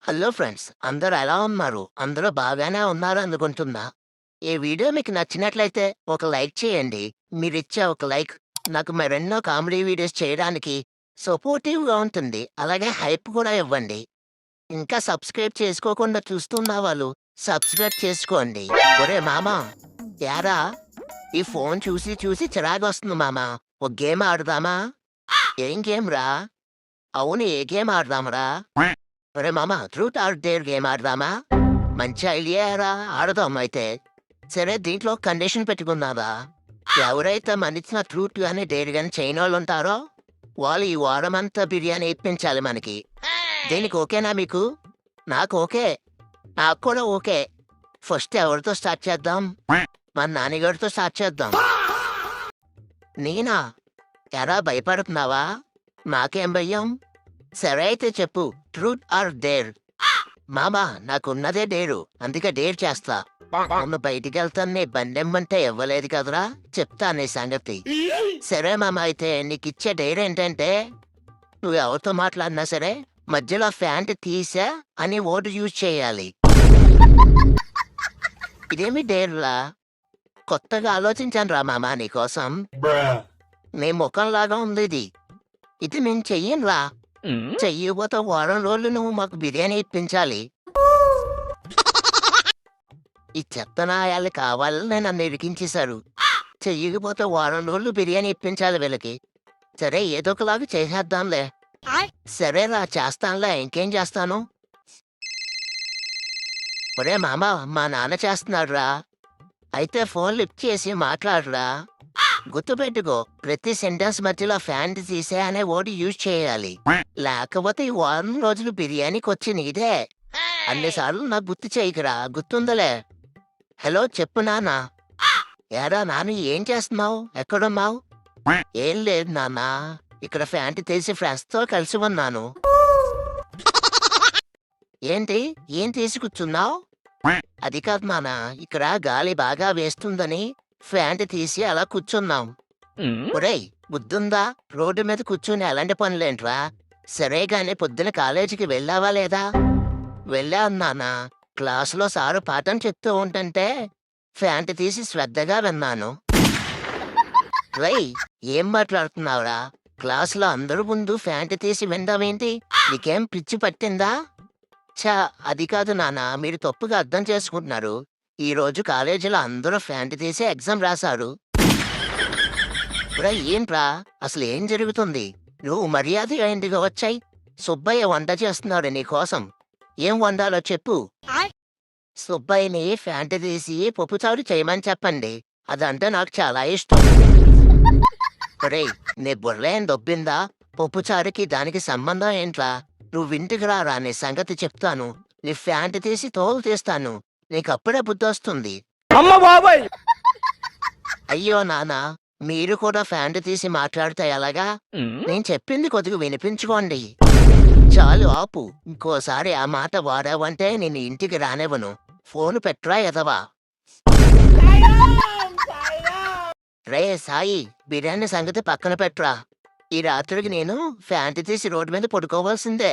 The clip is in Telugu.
హలో ఫ్రెండ్స్, అందరూ ఎలా ఉన్నారు? అందరూ బాగానే ఉన్నారు అనుకుంటున్నా. ఈ వీడియో మీకు నచ్చినట్లయితే ఒక లైక్ చేయండి. మీరిచ్చే ఒక లైక్ నాకు మరెన్నో కామెడీ వీడియోస్ చేయడానికి సపోర్టివ్‌గా ఉంటుంది. అలాగే హైప్ కూడా ఇవ్వండి. ఇంకా సబ్స్క్రైబ్ చేసుకోకుండా చూస్తున్న వాళ్ళు సబ్స్క్రైబ్ చేసుకోండి. ఒరేయ్ మామ, ఏరా ఈ ఫోన్ చూసి చూసి చిరాకొస్తుంది మామ. ఒక గేమ్ ఆడదామా? ఏం గేమ్ రా? అవును, ఏ గేమ్ ఆడదాంరా? ఒరే మామ, ట్రూత్ ఆర్ డేర్ గేమ్ ఆడదామా? మంచి ఐడియారా, ఆడదాం అయితే. సరే, దీంట్లో కండిషన్ పెట్టుకుందామా? ఎవరైతే మనిచ్చిన ట్రూత్ గానీ డేర్ గానీ చేయనోళ్ళు ఉంటారో వాళ్ళు ఈ వారమంతా బిర్యానీ ఇప్పించాలి మనకి. దీనికి ఓకేనా మీకు? నాకు ఓకే. నాకు కూడా ఓకే. ఫస్ట్ ఎవరితో స్టార్ట్ చేద్దాం? మన నాన్నగారితో స్టార్ట్ చేద్దాం. నేనా? ఎరా భయపడుతున్నావా? నాకేం భయం? సరే అయితే చెప్పు, ట్రూత్ ఆర్ డేర్? మామా, నాకున్నదే డేరు, అందుకే డేర్ చేస్తా. మొన్న బయటికెళ్తాను నీ బండెమ్మంటే ఇవ్వలేదు కదరా, చెప్తా నీ సంగతి. సరే మామ, అయితే నీకిచ్చే డేర్ ఏంటంటే నువ్వు ఎవరితో మాట్లాడినా సరే మధ్యలో ఫ్యాంట్ తీసా అని వర్డ్ యూజ్ చేయాలి. ఇదేమి డేర్లా? కొత్తగా ఆలోచించాను రా మామ నీకోసం. నీ ముఖంలాగా ఉంది ఇది. ఇది నేను చెయ్యనురా. చెయ్యకపోతే వారం రోజులు నువ్వు మాకు బిర్యానీ ఇప్పించాలి. ఈ చెత్త నాయాలు కావాలని నన్ను ఇరికించేశారు. చెయ్యకపోతే వారం రోజులు బిర్యానీ ఇప్పించాలి వీళ్ళకి. సరే, ఏదో ఒకలాగా చేసేద్దాంలే. సరేరా, చేస్తానులే. ఇంకేం చేస్తాను? ఒరే మామ, మా నాన్న చేస్తున్నాడురా. అయితే ఫోన్ లిఫ్ట్ చేసి మాట్లాడరా. గుర్తుపెట్టుకో, ప్రతి సెంటెన్స్ మధ్యలో ఫ్యాంట్ తీసే అనే వర్డ్ యూజ్ చేయాలి. లేకపోతే ఈ వారం రోజులు బిర్యానీకి వచ్చి నీదే. అన్నిసార్లు నాకు గుర్తు చేయకురా, గుర్తుందలే. హలో, చెప్పు నాన్న. ఏరా నాన్న, ఏం చేస్తున్నావు? ఎక్కడున్నావు? ఏం లేదు నాన్న, ఇక్కడ ఫ్యాంట్ తీసి ఫ్రెండ్స్తో కలిసి ఉన్నాను. ఏంటి, ఏం తీసి కూర్చున్నావు? అది కాదు నాన్న, ఇక్కడ గాలి బాగా వేస్తుందని ఫ్యాంట్ తీసి అలా కూర్చున్నాం. ఒరేయ్, బుద్ధుందా? రోడ్డు మీద కూర్చుని అలాంటి పనులేంట్రా? సరే గాని పొద్దున కాలేజీకి వెళ్ళావా లేదా? వెళ్ళాను నాన్న. క్లాసులో సారు పాఠం చెప్తూ ఉంటుంటే ఫ్యాంట్ తీసి శ్రద్ధగా విన్నాను. రేయ్, ఏం మాట్లాడుతున్నావురా? క్లాసులో అందరూ ముందు ఫ్యాంట్ తీసి విందామేంటి? నీకేం పిచ్చి పట్టిందా? ఛా, అది కాదు నాన్న, మీరు తప్పుగా అర్థం చేసుకుంటున్నారు. ఈ రోజు కాలేజీలో అందరూ ఫ్యాంట్ తీసి ఎగ్జామ్ రాశారు. ఏంట్రా, అసలు ఏం జరుగుతుంది? నువ్వు మర్యాదగా ఇంటికి వచ్చాయి. సుబ్బయ్య వంట చేస్తున్నాడు నీకోసం. ఏం వండాలో చెప్పు. సుబ్బయ్యని ఫ్యాంట్ తీసి పప్పుచారు చేయమని చెప్పండి. అదంటే నాకు చాలా ఇష్టం. ఒరేయ్, నీ బుర్ర ఏం దొబ్బిందా? పప్పుచారుకి దానికి సంబంధం ఏంట్రా? నువ్వు ఇంటికి రారా, నీ సంగతి చెప్తాను. నీ ఫ్యాంట్ తీసి తోలు తీస్తాను. నీకప్పుడే బుద్ధొస్తుంది. అమ్మ బాబాయ్! అయ్యో నాన్న, మీరు కూడా ఫ్యాంట్ తీసి మాట్లాడితే ఎలాగా? నేను చెప్పింది కొద్దిగా వినిపించుకోండి. చాలు, ఆపు. ఇంకోసారి ఆ మాట వాడావంటే నేను ఇంటికి రానివ్వను. ఫోను పెట్రా ఎదవా. రే సాయి, బిర్యానీ సంగతి పక్కన పెట్రా. ఈ రాత్రికి నేను ఫ్యాంట్ తీసి రోడ్డు మీద పడుకోవాల్సిందే.